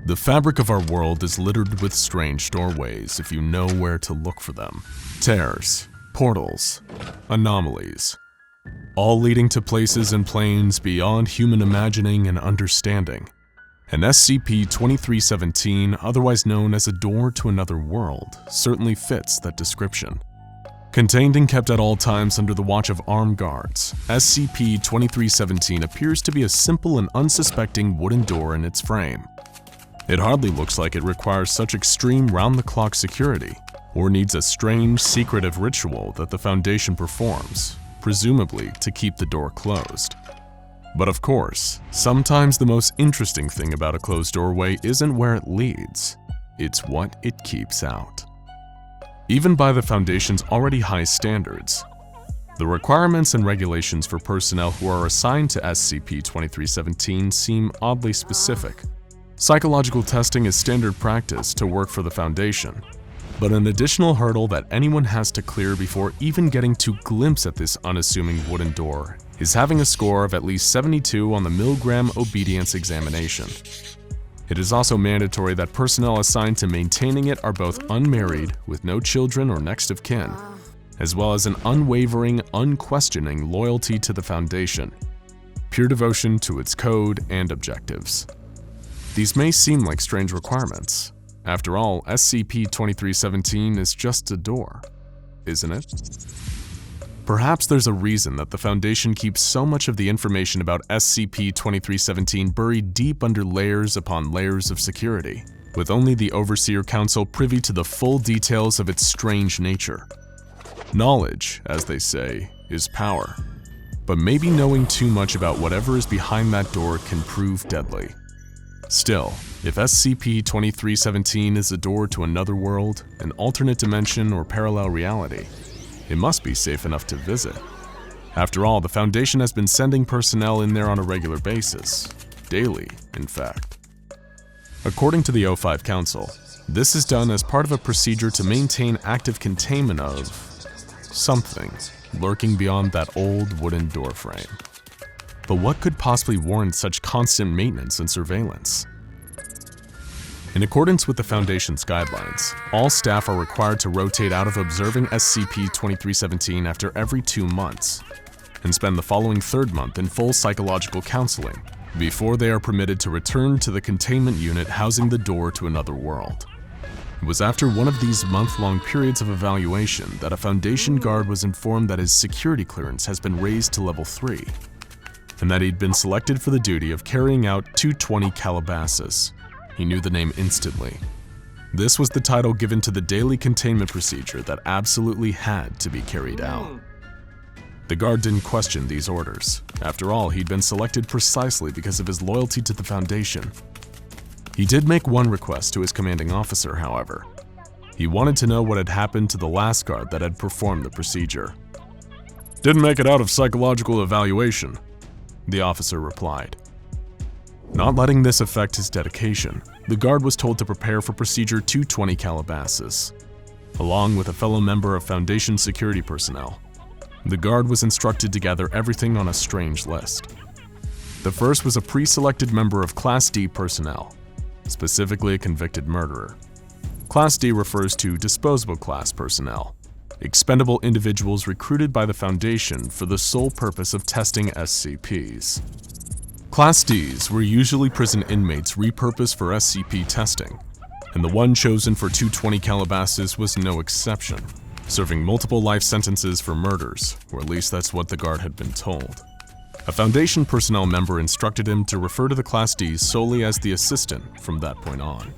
The fabric of our world is littered with strange doorways if you know where to look for them. Tears, portals, anomalies, all leading to places and planes beyond human imagining and understanding. And SCP-2317, otherwise known as a door to another world, certainly fits that description. Contained and kept at all times under the watch of armed guards, SCP-2317 appears to be a simple and unsuspecting wooden door in its frame. It hardly looks like it requires such extreme round-the-clock security, or needs a strange, secretive ritual that the Foundation performs, presumably to keep the door closed. But of course, sometimes the most interesting thing about a closed doorway isn't where it leads, it's what it keeps out. Even by the Foundation's already high standards, the requirements and regulations for personnel who are assigned to SCP-2317 seem oddly specific. Psychological testing is standard practice to work for the Foundation, but an additional hurdle that anyone has to clear before even getting to glimpse at this unassuming wooden door is having a score of at least 72 on the Milgram Obedience Examination. It is also mandatory that personnel assigned to maintaining it are both unmarried, with no children or next of kin, as well as an unwavering, unquestioning loyalty to the Foundation, pure devotion to its code and objectives. These may seem like strange requirements. After all, SCP-2317 is just a door, isn't it? Perhaps there's a reason that the Foundation keeps so much of the information about SCP-2317 buried deep under layers upon layers of security, with only the Overseer Council privy to the full details of its strange nature. Knowledge, as they say, is power. But maybe knowing too much about whatever is behind that door can prove deadly. Still, if SCP-2317 is a door to another world, an alternate dimension, or parallel reality, it must be safe enough to visit. After all, the Foundation has been sending personnel in there on a regular basis. Daily, in fact. According to the O5 Council, this is done as part of a procedure to maintain active containment of something lurking beyond that old wooden doorframe. But what could possibly warrant such constant maintenance and surveillance? In accordance with the Foundation's guidelines, all staff are required to rotate out of observing SCP-2317 after every 2 months, and spend the following 3rd month in full psychological counseling, before they are permitted to return to the containment unit housing the door to another world. It was after one of these month-long periods of evaluation that a Foundation guard was informed that his security clearance has been raised to level 3, and that he'd been selected for the duty of carrying out 220 Calabasas. He knew the name instantly. This was the title given to the daily containment procedure that absolutely had to be carried out. The guard didn't question these orders. After all, he'd been selected precisely because of his loyalty to the Foundation. He did make one request to his commanding officer, however. He wanted to know what had happened to the last guard that had performed the procedure. "Didn't make it out of psychological evaluation," the officer replied. Not letting this affect his dedication, the guard was told to prepare for procedure 220 Calabasas, along with a fellow member of Foundation security personnel. The guard was instructed to gather everything on a strange list. The first was a pre-selected member of Class D personnel, specifically a convicted murderer. Class D refers to disposable class personnel, expendable individuals recruited by the Foundation for the sole purpose of testing SCPs. Class Ds were usually prison inmates repurposed for SCP testing, and the one chosen for 220 Calabasas was no exception, serving multiple life sentences for murders, or at least that's what the guard had been told. A Foundation personnel member instructed him to refer to the Class Ds solely as the assistant from that point on.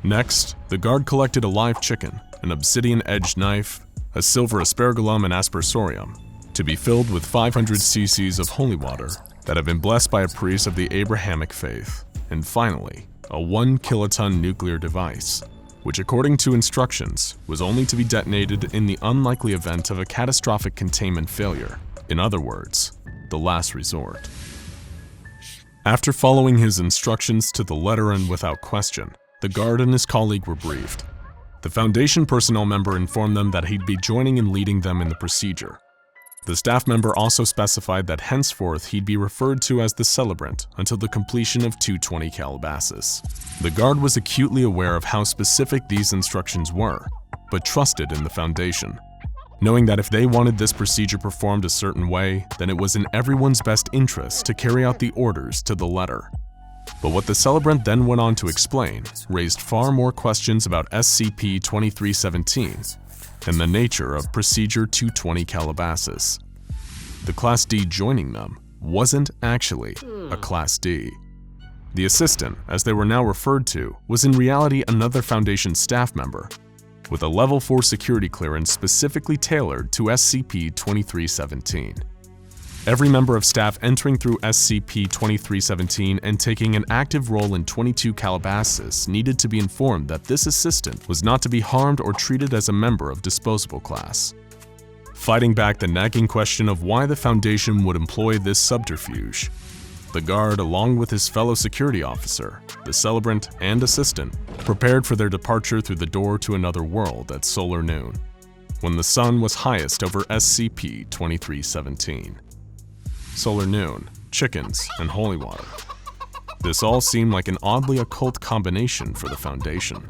Next, the guard collected a live chicken, an obsidian-edged knife, a silver aspergillum and aspersorium, to be filled with 500 cc's of holy water that have been blessed by a priest of the Abrahamic faith, and finally, a 1 kiloton nuclear device, which according to instructions, was only to be detonated in the unlikely event of a catastrophic containment failure. In other words, the last resort. After following his instructions to the letter and without question, the guard and his colleague were briefed. The Foundation personnel member informed them that he'd be joining and leading them in the procedure. The staff member also specified that henceforth he'd be referred to as the Celebrant until the completion of 220 Calabasas. The guard was acutely aware of how specific these instructions were, but trusted in the Foundation, knowing that if they wanted this procedure performed a certain way, then it was in everyone's best interest to carry out the orders to the letter. But what the Celebrant then went on to explain raised far more questions about SCP-2317 and the nature of Procedure 220 Calabasas. The Class D joining them wasn't actually a Class D. The Assistant, as they were now referred to, was in reality another Foundation staff member, with a Level 4 security clearance specifically tailored to SCP-2317. Every member of staff entering through SCP-2317 and taking an active role in 22 Calabasas needed to be informed that this assistant was not to be harmed or treated as a member of disposable class. Fighting back the nagging question of why the Foundation would employ this subterfuge, the guard, along with his fellow security officer, the Celebrant, and assistant, prepared for their departure through the door to another world at solar noon, when the sun was highest over SCP-2317. Solar noon, chickens, and holy water. This all seemed like an oddly occult combination for the Foundation.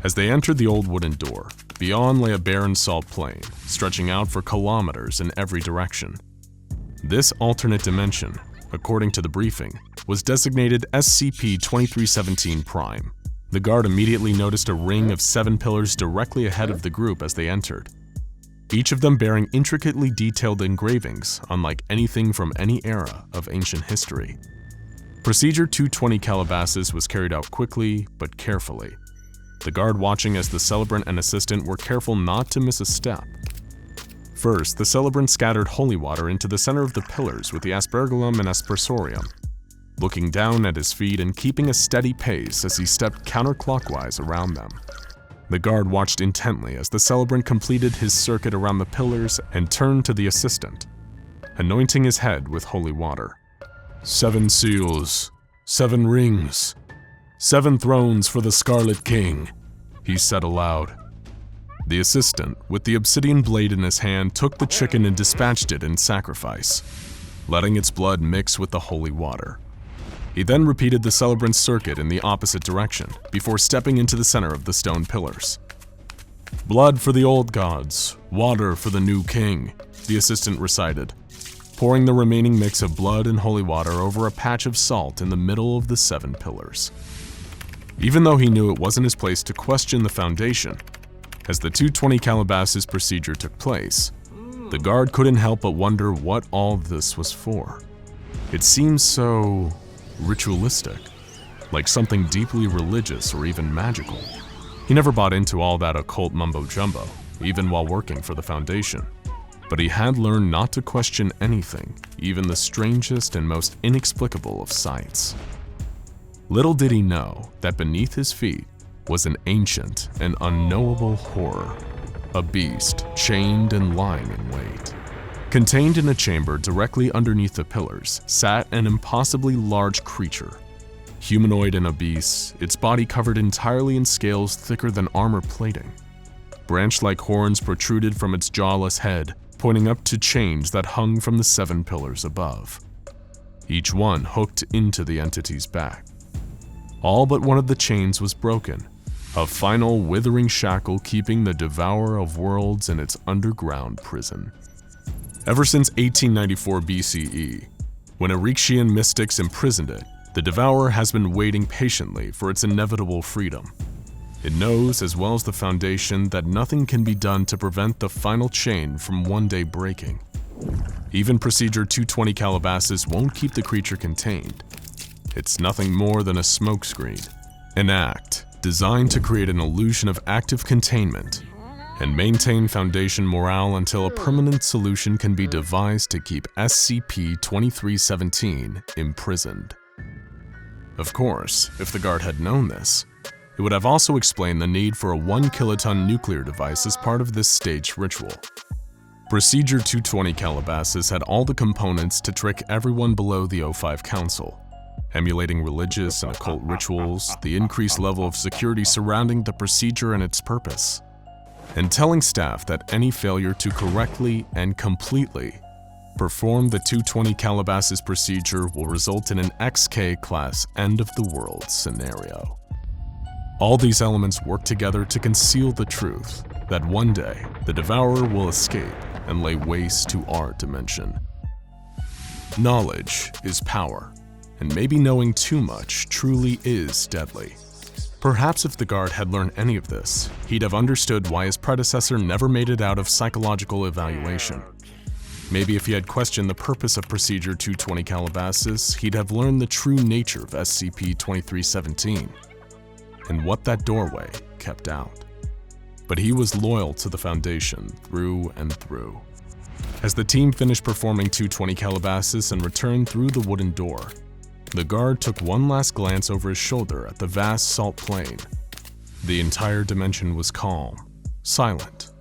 As they entered the old wooden door, beyond lay a barren salt plain, stretching out for kilometers in every direction. This alternate dimension, according to the briefing, was designated SCP-2317 Prime. The guard immediately noticed a ring of 7 pillars directly ahead of the group as they entered, each of them bearing intricately detailed engravings unlike anything from any era of ancient history. Procedure 220 Calabasas was carried out quickly but carefully, the guard watching as the Celebrant and assistant were careful not to miss a step. First, the Celebrant scattered holy water into the center of the pillars with the aspergillum and aspersorium, looking down at his feet and keeping a steady pace as he stepped counterclockwise around them. The guard watched intently as the Celebrant completed his circuit around the pillars and turned to the assistant, anointing his head with holy water. 7 seals, 7 rings, 7 thrones for the Scarlet King, he said aloud. The assistant, with the obsidian blade in his hand, took the chicken and dispatched it in sacrifice, letting its blood mix with the holy water. He then repeated the Celebrant's circuit in the opposite direction before stepping into the center of the stone pillars. Blood for the old gods, water for the new king, the assistant recited, pouring the remaining mix of blood and holy water over a patch of salt in the middle of the 7 pillars. Even though he knew it wasn't his place to question the Foundation, as the 220 Calabasas procedure took place, the guard couldn't help but wonder what all this was for. It seemed so ritualistic, like something deeply religious or even magical. He never bought into all that occult mumbo-jumbo, even while working for the Foundation. But he had learned not to question anything, even the strangest and most inexplicable of sights. Little did he know that beneath his feet was an ancient and unknowable horror, a beast chained and lying in wait. Contained in a chamber directly underneath the pillars sat an impossibly large creature. Humanoid and obese, its body covered entirely in scales thicker than armor plating. Branch-like horns protruded from its jawless head, pointing up to chains that hung from the 7 pillars above, each one hooked into the entity's back. All but one of the chains was broken, a final withering shackle keeping the Devourer of Worlds in its underground prison. Ever since 1894 BCE, when Erikeshan mystics imprisoned it, the Devourer has been waiting patiently for its inevitable freedom. It knows, as well as the Foundation, that nothing can be done to prevent the final chain from one day breaking. Even Procedure 220 Calabasas won't keep the creature contained. It's nothing more than a smokescreen, an act designed to create an illusion of active containment and maintain Foundation morale until a permanent solution can be devised to keep SCP-2317 imprisoned. Of course, if the guard had known this, it would have also explained the need for a 1-kiloton nuclear device as part of this staged ritual. Procedure 220 Calabasas had all the components to trick everyone below the O5 Council, emulating religious and occult rituals, the increased level of security surrounding the procedure and its purpose. and telling staff that any failure to correctly and completely perform the 220 Calabasas procedure will result in an XK-class end-of-the-world scenario. All these elements work together to conceal the truth that one day the Devourer will escape and lay waste to our dimension. Knowledge is power, and maybe knowing too much truly is deadly. Perhaps if the guard had learned any of this, he'd have understood why his predecessor never made it out of psychological evaluation. Maybe if he had questioned the purpose of Procedure 220 Calabasas, he'd have learned the true nature of SCP-2317 and what that doorway kept out. But he was loyal to the Foundation through and through. As the team finished performing 220 Calabasas and returned through the wooden door, the guard took one last glance over his shoulder at the vast salt plain. The entire dimension was calm, silent,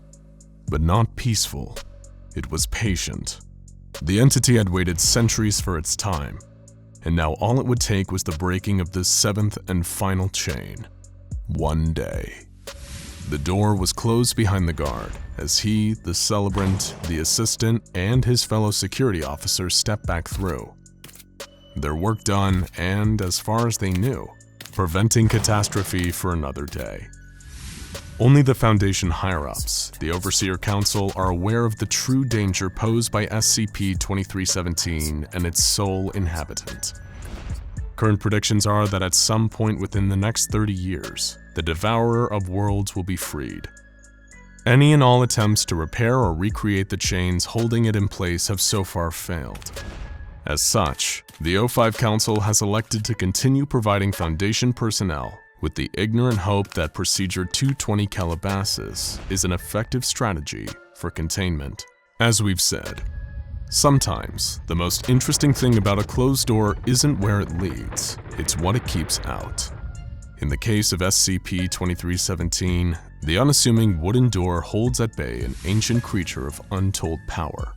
but not peaceful. It was patient. The entity had waited centuries for its time, and now all it would take was the breaking of this seventh and final chain. One day. The door was closed behind the guard as he, the celebrant, the assistant, and his fellow security officers stepped back through. Their work done and, as far as they knew, preventing catastrophe for another day. Only the Foundation higher-ups, the Overseer Council, are aware of the true danger posed by SCP-2317 and its sole inhabitant. Current predictions are that at some point within the next 30 years, the Devourer of Worlds will be freed. Any and all attempts to repair or recreate the chains holding it in place have so far failed. As such, the O5 Council has elected to continue providing Foundation personnel with the ignorant hope that Procedure 220 Calabasas is an effective strategy for containment. As we've said, sometimes the most interesting thing about a closed door isn't where it leads, it's what it keeps out. In the case of SCP-2317, the unassuming wooden door holds at bay an ancient creature of untold power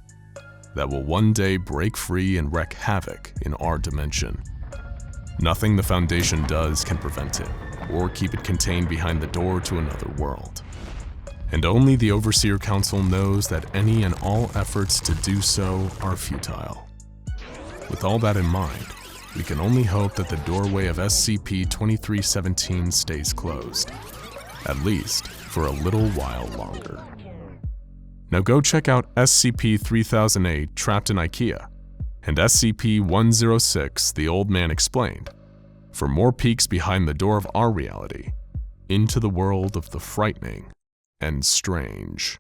that will one day break free and wreak havoc in our dimension. Nothing the Foundation does can prevent it, or keep it contained behind the door to another world. And only the Overseer Council knows that any and all efforts to do so are futile. With all that in mind, we can only hope that the doorway of SCP-2317 stays closed, at least for a little while longer. Now go check out SCP-3008 Trapped in IKEA and SCP-106 The Old Man Explained for more peeks behind the door of our reality into the world of the frightening and strange.